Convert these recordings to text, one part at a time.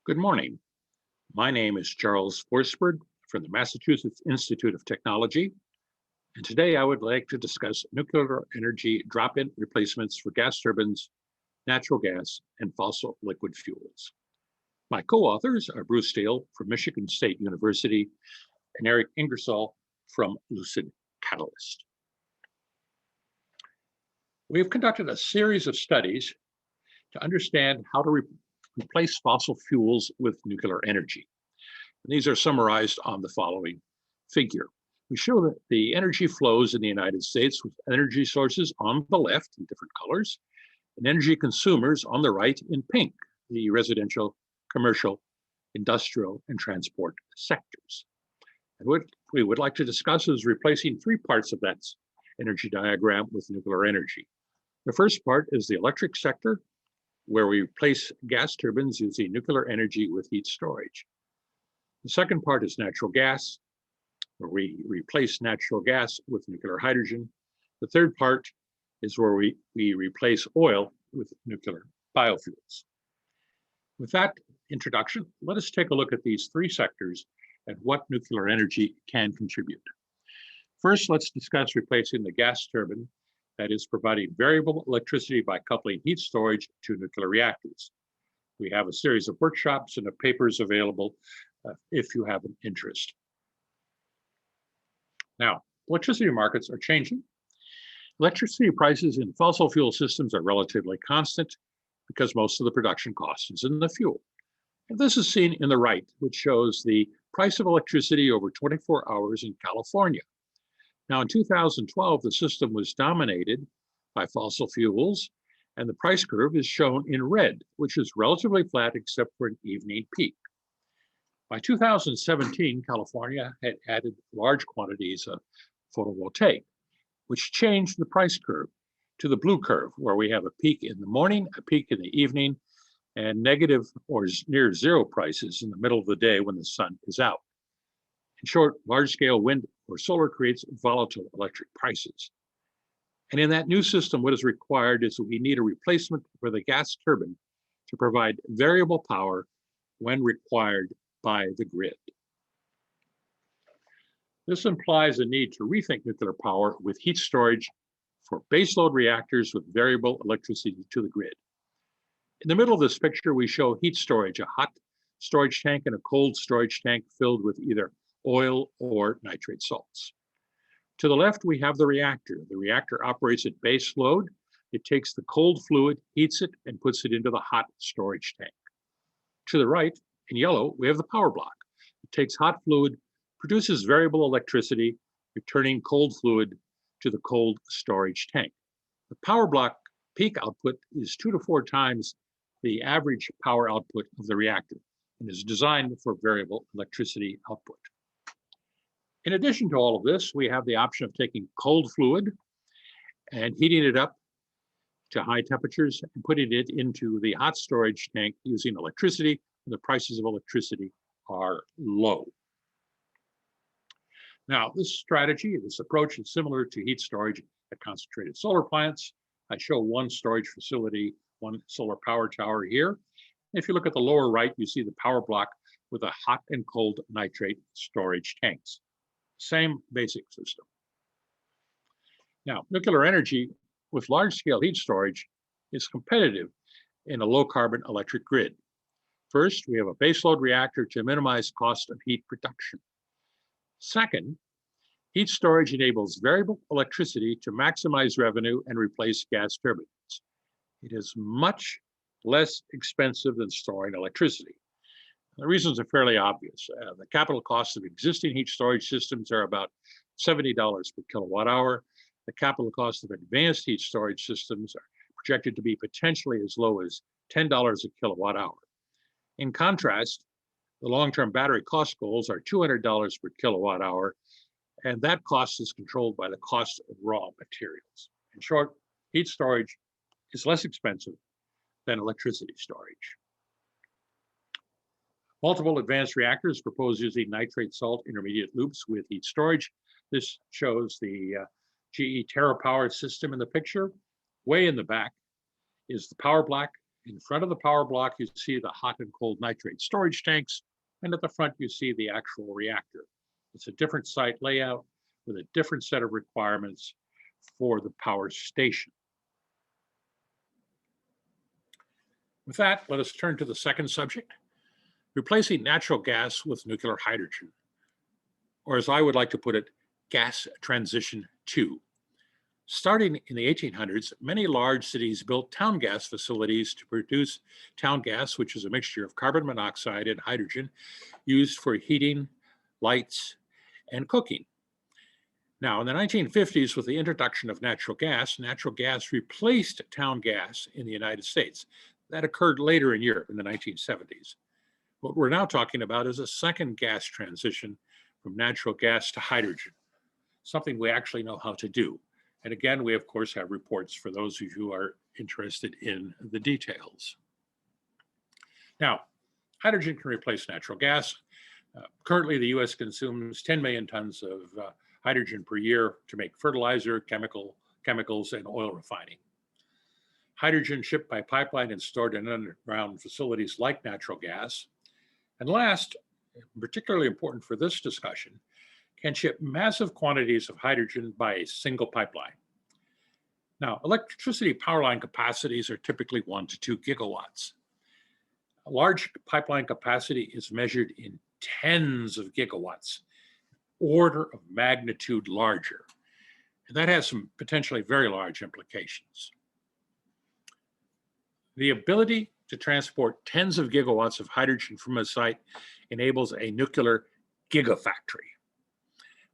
Good morning. My name is Charles Forsberg from the Massachusetts Institute of Technology, and today I would like to discuss nuclear energy drop-in replacements for gas turbines, natural gas, and fossil liquid fuels. My co-authors are Bruce Steele from Michigan State University and Eric Ingersoll from Lucid Catalyst. We have conducted a series of studies to understand how to replace fossil fuels with nuclear energy. And these are summarized on the following figure. We show that the energy flows in the United States with energy sources on the left in different colors and energy consumers on the right in pink, the residential, commercial, industrial, and transport sectors. And what we would like to discuss is replacing three parts of that energy diagram with nuclear energy. The first part is the electric sector, where we replace gas turbines using nuclear energy with heat storage. The second part is natural gas, where we replace natural gas with nuclear hydrogen. The third part is where we replace oil with nuclear biofuels. With that introduction, let us take a look at these three sectors and what nuclear energy can contribute. First, let's discuss replacing the gas turbine that is providing variable electricity by coupling heat storage to nuclear reactors. We have a series of workshops and of papers available if you have an interest. Now, electricity markets are changing. Electricity prices in fossil fuel systems are relatively constant because most of the production cost is in the fuel. And this is seen in the right, which shows the price of electricity over 24 hours in California. Now, in 2012, the system was dominated by fossil fuels, and the price curve is shown in red, which is relatively flat except for an evening peak. By 2017, California had added large quantities of photovoltaic, which changed the price curve to the blue curve, where we have a peak in the morning, a peak in the evening, and negative or near zero prices in the middle of the day when the sun is out. In short, large-scale wind or solar creates volatile electric prices. And in that new system, what is required is that we need a replacement for the gas turbine to provide variable power when required by the grid. This implies a need to rethink nuclear power with heat storage for baseload reactors with variable electricity to the grid. In the middle of this picture, we show heat storage, a hot storage tank and a cold storage tank filled with either oil or nitrate salts. To the left, we have the reactor. The reactor operates at base load. It takes the cold fluid, heats it, and puts it into the hot storage tank. To the right, in yellow, we have the power block. It takes hot fluid, produces variable electricity, returning cold fluid to the cold storage tank. The power block peak output is 2 to 4 times the average power output of the reactor and is designed for variable electricity output. In addition to all of this, we have the option of taking cold fluid and heating it up to high temperatures and putting it into the hot storage tank using electricity when the prices of electricity are low. Now, this strategy, this approach is similar to heat storage at concentrated solar plants. I show one storage facility, one solar power tower here. If you look at the lower right, you see the power block with a hot and cold nitrate storage tanks. Same basic system. Now, nuclear energy with large-scale heat storage is competitive in a low-carbon electric grid. First, we have a baseload reactor to minimize cost of heat production. Second, heat storage enables variable electricity to maximize revenue and replace gas turbines. It is much less expensive than storing electricity. The reasons are fairly obvious. The capital costs of existing heat storage systems are about $70 per kilowatt hour. The capital cost of advanced heat storage systems are projected to be potentially as low as $10 a kilowatt hour. In contrast, the long-term battery cost goals are $200 per kilowatt hour, and that cost is controlled by the cost of raw materials. In short, heat storage is less expensive than electricity storage. Multiple advanced reactors propose using nitrate-salt intermediate loops with heat storage. This shows the GE TerraPower system in the picture. Way in the back is the power block In front of the power block, you see the hot and cold nitrate storage tanks, and at the front, you see the actual reactor. It's a different site layout with a different set of requirements for the power station. With that, let us turn to the second subject, replacing natural gas with nuclear hydrogen, or as I would like to put it, gas transition 2. Starting in the 1800s, many large cities built town gas facilities to produce town gas, which is a mixture of carbon monoxide and hydrogen used for heating, lights, and cooking. Now, in the 1950s, with the introduction of natural gas replaced town gas in the United States. That occurred later in Europe in the 1970s. What we're now talking about is a second gas transition from natural gas to hydrogen, something we actually know how to do. And again, we of course have reports for those of you who are interested in the details. Now, hydrogen can replace natural gas. Currently, the US consumes 10 million tons of hydrogen per year to make fertilizer, chemicals, and oil refining. Hydrogen shipped by pipeline and stored in underground facilities like natural gas. And last, particularly important for this discussion, can ship massive quantities of hydrogen by a single pipeline. Now, electricity power line capacities are typically 1 to 2 gigawatts. A large pipeline capacity is measured in tens of gigawatts, order of magnitude larger. And that has some potentially very large implications. The ability to transport tens of gigawatts of hydrogen from a site enables a nuclear gigafactory,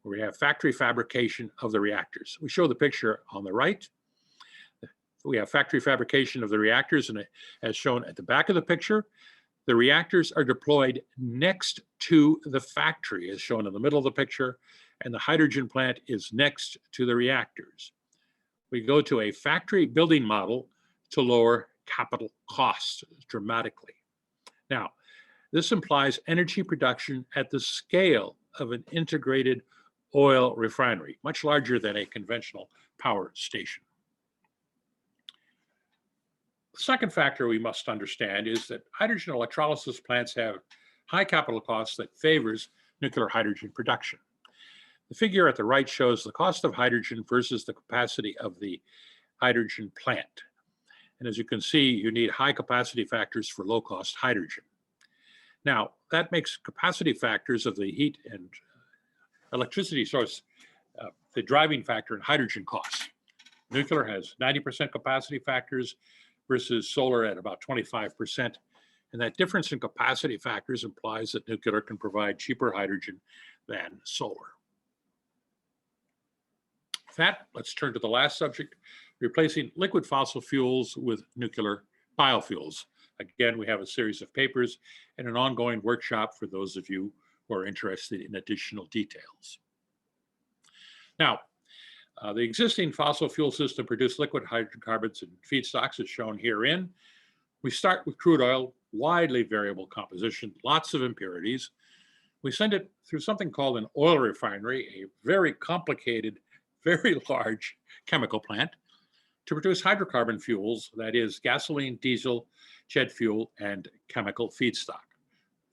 where we have factory fabrication of the reactors. We show the picture on the right. We have factory fabrication of the reactors, and as shown at the back of the picture, the reactors are deployed next to the factory, as shown in the middle of the picture, and the hydrogen plant is next to the reactors. We go to a factory building model to lower capital costs dramatically. Now, this implies energy production at the scale of an integrated oil refinery, much larger than a conventional power station. The second factor we must understand is that hydrogen electrolysis plants have high capital costs that favors nuclear hydrogen production. The figure at the right shows the cost of hydrogen versus the capacity of the hydrogen plant. And as you can see, you need high capacity factors for low cost hydrogen. Now, that makes capacity factors of the heat and electricity source the driving factor in hydrogen costs. Nuclear has 90% capacity factors versus solar at about 25%. And that difference in capacity factors implies that nuclear can provide cheaper hydrogen than solar. With that, let's turn to the last subject, replacing liquid fossil fuels with nuclear biofuels. Again, we have a series of papers and an ongoing workshop for those of you who are interested in additional details. Now, the existing fossil fuel system produces liquid hydrocarbons and feedstocks as shown herein. We start with crude oil, widely variable composition, lots of impurities. We send it through something called an oil refinery, a very complicated, very large chemical plant, to produce hydrocarbon fuels, that is gasoline, diesel, jet fuel, and chemical feedstock.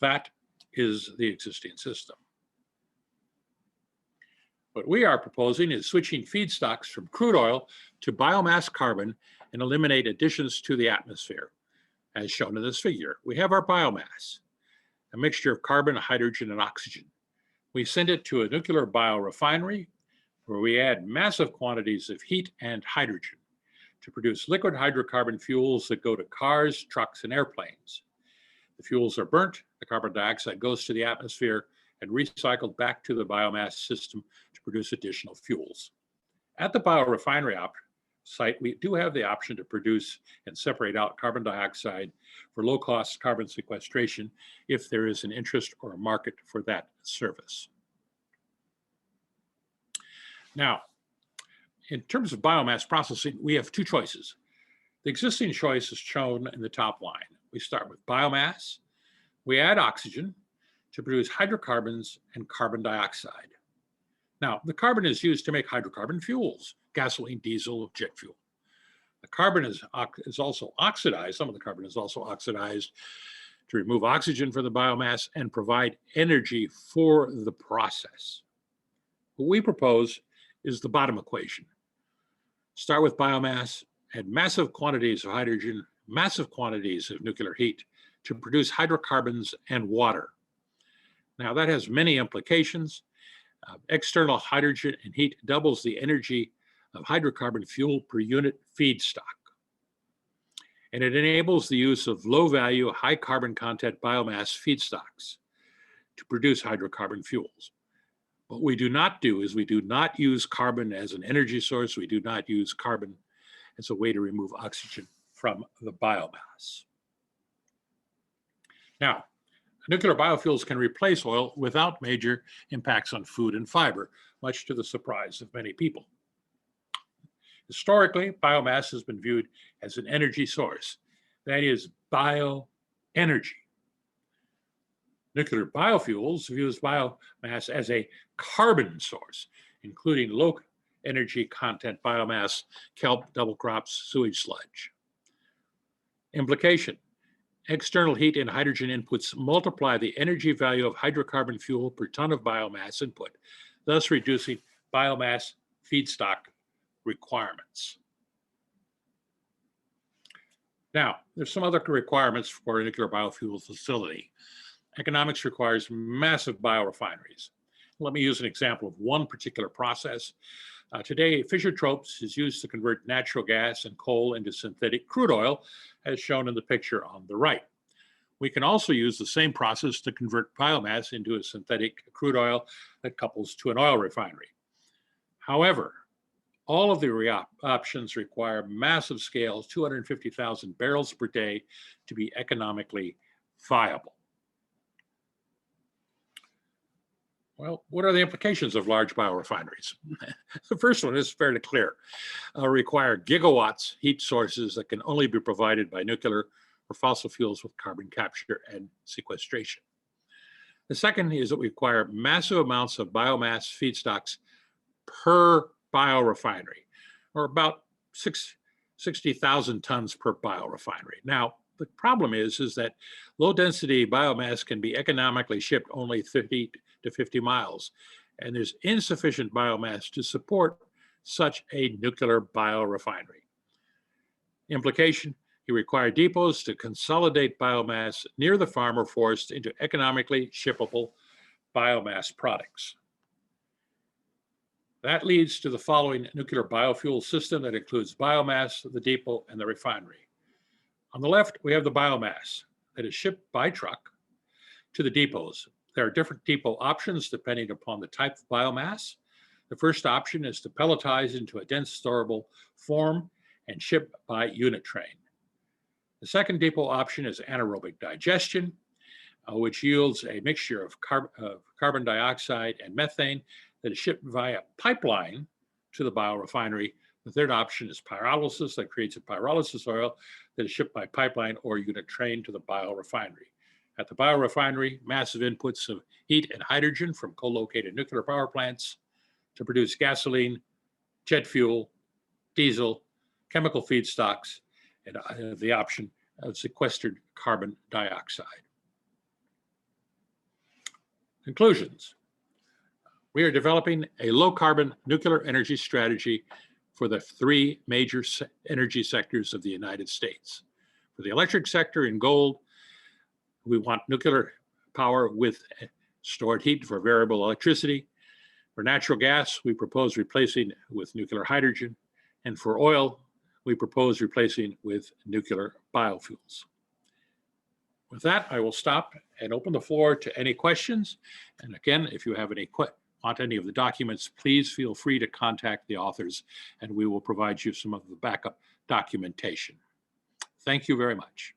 That is the existing system. What we are proposing is switching feedstocks from crude oil to biomass carbon and eliminate additions to the atmosphere. As shown in this figure, we have our biomass, a mixture of carbon, hydrogen, and oxygen. We send it to a nuclear biorefinery where we add massive quantities of heat and hydrogen to produce liquid hydrocarbon fuels that go to cars, trucks, and airplanes. The fuels are burnt, the carbon dioxide goes to the atmosphere and recycled back to the biomass system to produce additional fuels. At the biorefinery site, we do have the option to produce and separate out carbon dioxide for low-cost carbon sequestration if there is an interest or a market for that service. Now, in terms of biomass processing, we have two choices. The existing choice is shown in the top line. We start with biomass. We add oxygen to produce hydrocarbons and carbon dioxide. Now, the carbon is used to make hydrocarbon fuels, gasoline, diesel, jet fuel. The carbon is also oxidized. Some of the carbon is also oxidized to remove oxygen from the biomass and provide energy for the process. What we propose is the bottom equation. Start with biomass, add massive quantities of hydrogen, massive quantities of nuclear heat to produce hydrocarbons and water. Now that has many implications. External hydrogen and heat doubles the energy of hydrocarbon fuel per unit feedstock. And it enables the use of low-value, high carbon content biomass feedstocks to produce hydrocarbon fuels. What we do not do is we do not use carbon as an energy source. We do not use carbon as a way to remove oxygen from the biomass. Now, nuclear biofuels can replace oil without major impacts on food and fiber, much to the surprise of many people. Historically, biomass has been viewed as an energy source, that is, bioenergy. Nuclear biofuels views biomass as a carbon source, including low energy content biomass, kelp, double crops, sewage sludge. Implication: external heat and hydrogen inputs multiply the energy value of hydrocarbon fuel per ton of biomass input, thus reducing biomass feedstock requirements. Now, there's some other requirements for a nuclear biofuel facility. Economics requires massive biorefineries. Let me use an example of one particular process. Today, Fischer-Tropsch is used to convert natural gas and coal into synthetic crude oil, as shown in the picture on the right. We can also use the same process to convert biomass into a synthetic crude oil that couples to an oil refinery. However, all of the options require massive scales, 250,000 barrels per day, to be economically viable. Well, what are the implications of large biorefineries? The first one is fairly clear. Require gigawatts heat sources that can only be provided by nuclear or fossil fuels with carbon capture and sequestration. The second is that we require massive amounts of biomass feedstocks per biorefinery, or about 60,000 tons per biorefinery. Now, the problem is that low density biomass can be economically shipped only 30 to 50 miles, and there's insufficient biomass to support such a nuclear biorefinery. Implication: you require depots to consolidate biomass near the farm or forest into economically shippable biomass products. That leads to the following nuclear biofuel system that includes biomass, the depot, and the refinery. On the left, we have the biomass that is shipped by truck to the depots. There are different depot options depending upon the type of biomass. The first option is to pelletize into a dense storable form and ship by unit train. The second depot option is anaerobic digestion, which yields a mixture of carbon dioxide and methane that is shipped via pipeline to the biorefinery. The third option is pyrolysis, that creates a pyrolysis oil that is shipped by pipeline or unit train to the biorefinery. At the biorefinery, massive inputs of heat and hydrogen from co-located nuclear power plants to produce gasoline, jet fuel, diesel, chemical feedstocks, and the option of sequestered carbon dioxide. Conclusions. We are developing a low-carbon nuclear energy strategy for the three major energy sectors of the United States. For the electric sector, in gold, we want nuclear power with stored heat for variable electricity. For natural gas, we propose replacing with nuclear hydrogen. And for oil, we propose replacing with nuclear biofuels. With that, I will stop and open the floor to any questions. And again, if you have any want any of the documents, please feel free to contact the authors and we will provide you some of the backup documentation. Thank you very much.